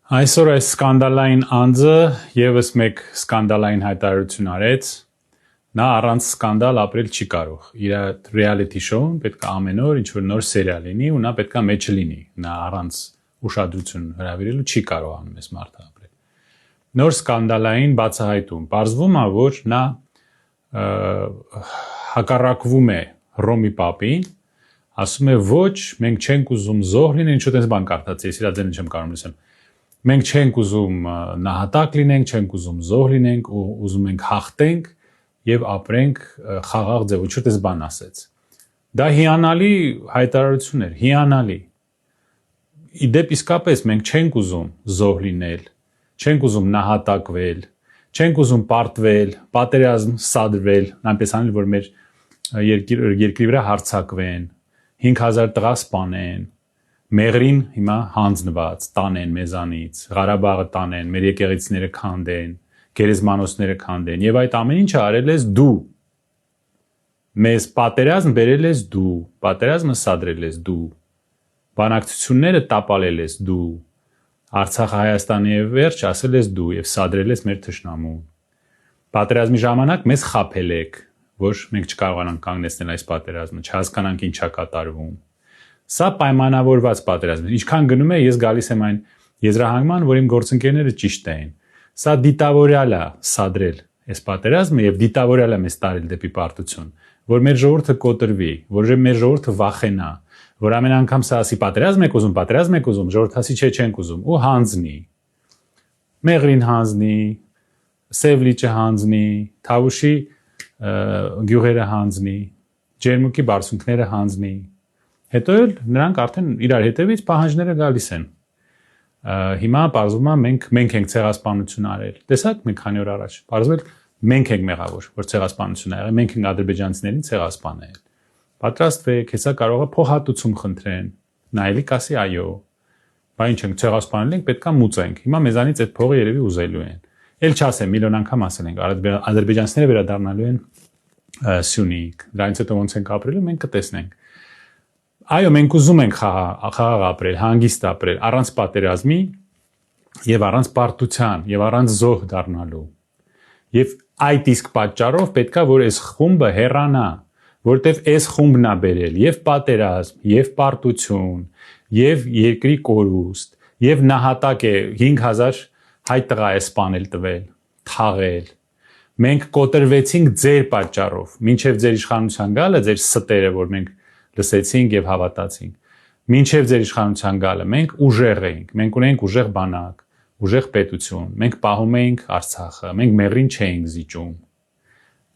Այսօր այս սկանդալային անձը եւս մեկ սկանդալային հայտարարություն արեց, նա առանց սկանդալ ապրել չի կարող, իր reality show-ն պետք է ամեն օր ինչ-որ նոր սերիալ լինի ու նա պետք է մեջը լինի, նա առանց ուշադրություն հրավիրելու չի կարողանում այս մարդը ապրել։ Նոր սկանդալային բացահայտում, պարզվում է, որ նա հակառակվում է Ռոմի պապին, ասում է ոչ, մենք չենք ուզում զոհ լինենք, ինչ-որ տես բան կարդացի, ես իր ձենը չեմ կարող լսել։ Մենք չենք ուզում նահատակ լինենք, չենք ուզում զոհ լինենք, ուզում ենք հաղթենք եւ ապրենք խաղաղ ձևով, ինչ-որ տես բան ասեց։ Դա հիանալի հայտարարություն էր, հիանալի։ Իդեպ իսկապես մենք չենք ուզում զոհ լինել, չենք ուզում նահատակվել, չենք ուզում պարտվել, պատերազմ սադրվել, այնպես անել, որ մեր երկրի վրա հարձակվեն, 5000 տղա սպանեն, Մեղրին հիմա հանձնված, տանեն մեզանից, Ղարաբաղը տանեն, մեր եկեղեցիները քանդեն, գերեզմանոցները քանդեն, եւ այդ ամեն ինչը արել ես դու։ Մեզ պատերազմ բերել ես դու, պատերազմը սադրել ես դու, բանակցությունները տապալել ես դու, Արցախը Հայաստանի եւ վերջ ասել ես դու եւ սադրել ես մեր թշնամուն։ Պատերազմի ժամանակ մեզ խաբել եք, որ մենք չկարողանանք կանգնեցնել այս պատերազմը, չհասկանանք ինչա կատարվում։ Սա պայմանավորված պատերազմ է։ Ինչքան գնում է, ես գալիս եմ այն եզրահանգման, որ իմ գործընկերները ճիշտ էին։ Սա դիտավորյալ է սադրել այս պատերազմը եւ դիտավորյալ է մեզ տարել դեպի պարտություն, որ մեր ժողովուրդը կոտրվի, որ մեր ժողովուրդը վախենա, որ ամեն անգամ սա ասի պատերազմ եք ուզում, ժողովուրդը ասի չէ, չենք ուզում ու հանձնի։ Մեղրին հանձնի, Սևլիճը հանձնի, Թավուշի գյուղերը հանձնի, Ջերմուկի բարձունքները հանձնի։ Հետո էլ նրանք արդեն իրար հետևից պահանջները գալիս են։ Հիմա պարզվում է մենք ենք ցեղասպանություն արել։ Տեսաք մի քանի օր առաջ։ Պարզվել մենք ենք մեղավոր, որ ցեղասպանություն ա եղել, մենք ենք ադրբեջանցիներին ցեղասպանել։ Պատրաստվեք, հեսա կարող է փոխհատուցում խնդրեն։ Նա էլի կասի այո։ Բա ինչ ենք ցեղասպանել ենք, պետքա մուծենք։ Հիմա մեզանից այդ փողը երևի ուզելու են։ Էլ չասեմ, միլիոն անգամ ասել ենք, ադրբեջանցիները վերադառնալու են Սյունիք։ Դրանից հետո ոնց ենք ապրելու, մենք կտեսնենք։ Այո, մենք ուզում ենք խաղաղ ապրել, հանգիստ ապրել, առանց պատերազմի եւ առանց պարտության եւ առանց զոհ դառնալու։ Եվ այդ իսկ պատճառով պետքա որ այս խումբը հեռանա, որտեվ այս խումբն է բերել եւ պատերազմ, եւ պարտություն, եւ երկրի կորուստ, եւ նահատակ է 5000 հայ տղա է սպանել տվել, թաղել։ Մենք կոտրվեցինք ձեր պատճառով, մինչեւ ձեր իշխանության գալը, ձեր ստերը, որ մենք լսեցինք եւ հավատացինք։ Մինչեւ ձեր իշխանության գալը մենք ուժեղ էինք, մենք ունենք ուժեղ բանակ, ուժեղ պետություն, մենք պահում էինք Արցախը, մենք Մեղրին չէինք զիջում։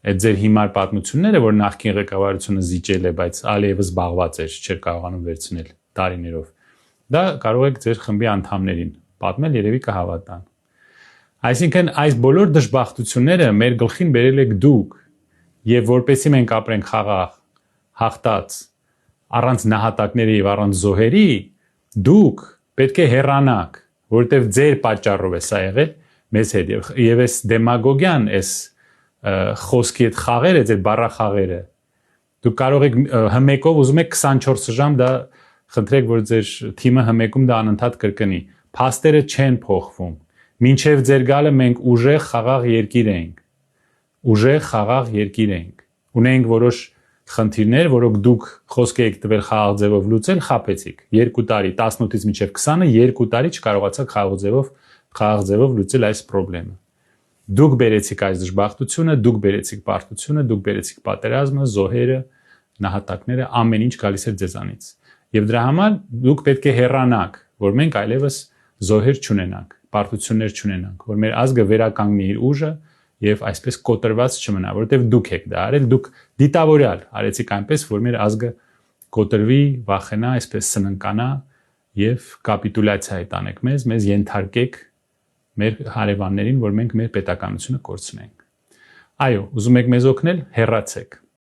Այդ ձեր հիմար պատմությունները, որ նախկին ղեկավարությունը զիջել է, բայց Ալիևը զբաղված էր, չէր կարողանում վերցնել տարիներով։ Դա կարող եք ձեր խմբի անդամներին պատմել, երևի կհավատան։ Այսինքն այս բոլոր դժբախտությունները մեր գլխին բերել եք դուք, եւ որպեսզի մենք ապրենք խաղաղ, հաղթած առանց նահատակների եւ առանց զոհերի, դուք պետք է հեռանաք, որտեվ ձեր պատճառով է սա եղել մեզ հետ եւ այս դեմագոգիան, այս խոսքի այդ խաղերը, ձեր բառախաղերը, դուք կարող եք հմեկով ուզում եք 24 ժամ դա խնդրեք, որ ձեր թիմը հմեկում դա անընդհատ կրկնի։ Փաստերը չեն փոխվում։ Մինչեւ ձեր գալը մենք ուժեղ խաղաղ երկիր ենք։ Ուժեղ խաղաղ երկիր ենք։ Ունենք որոշ խնդիրներ, որոնք դուք խոսք եք տվել խաղաղ ձևով լուծել, խափեցիք։ 2 տարի, 18-ից մինչև 20-ը 2 տարի չկարողացաք խաղաղ ձևով լուծել այս խնդիրը։ Դուք բերեցիք այս դժբախտությունը, դուք բերեցիք պարտությունը, դուք բերեցիք պատերազմը, զոհերը, նահատակները, ամեն ինչ գալիս էր ձեզանից։ Եվ դրա համար դուք պետք է հեռանաք, որ մենք այլևս զոհեր չունենանք, պարտություններ չունենանք, որ մեր ազգը վերականգնի իր ուժը եւ այսպես կոտրված չմնա, որովհետեւ դուք եք դա արել, դուք դիտավորյալ արեցիք այնպես, որ մեր ազգը կոտրվի, վախենա, այսպես սննկանա եւ կապիտուլյացիայի տանեք մեզ ենթարկեք մեր հարևաններին, որ մենք մեր պետականությունը կորցնենք։ Այո, ուզում եք մեզ օգնել, հեռացեք։